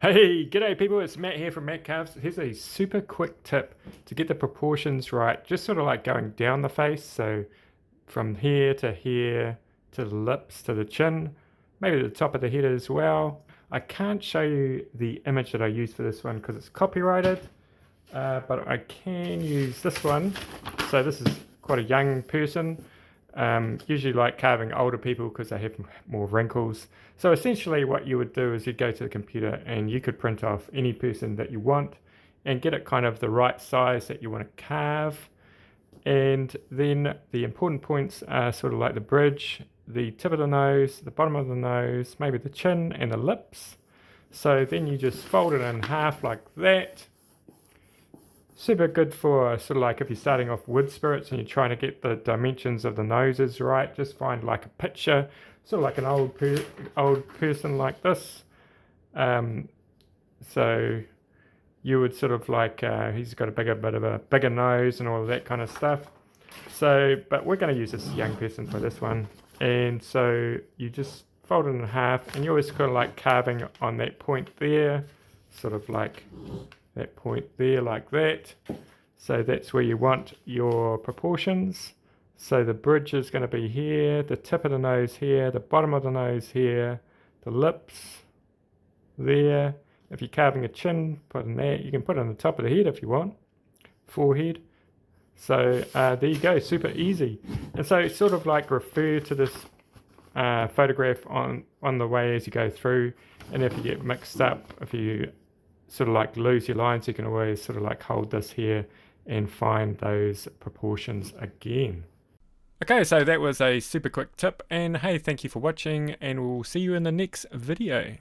Hey, g'day people, it's Matt here from Matt Carves. Here's a super quick tip to get the proportions right, just sort of like going down the face, so from here to the lips to the chin, maybe the top of the head as well. I can't show you the image that I used for this one because it's copyrighted, but I can use this one. So this is quite a young person. Usually like carving older people because they have more wrinkles. So essentially what you would do is you'd go to the computer and you could print off any person that you want and get it kind of the right size that you want to carve. And then the important points are sort of like the bridge, the tip of the nose, the bottom of the nose, maybe the chin and the lips. So then you just fold it in half like that. Super good for sort of like if you're starting off wood spirits and you're trying to get the dimensions of the noses right. Just find like a picture, sort of like an old person like this. So you would sort of like he's got a bit of a bigger nose and all of that kind of stuff. So, but we're going to use this young person for this one, and so you just fold it in half, and you're always kind of like carving on that point there, sort of like that point there like that. So that's where you want your proportions. So the bridge is going to be here, the tip of the nose here, the bottom of the nose here, the lips there. If you're carving a chin, put in there. You can put it on the top of the head if you want, forehead. So there you go, super easy. And so sort of like refer to this photograph on the way as you go through. And if you get mixed up, if you sort of like lose your lines, you can always sort of like hold this here and find those proportions again. Okay, so that was a super quick tip, and hey, thank you for watching, and we'll see you in the next video.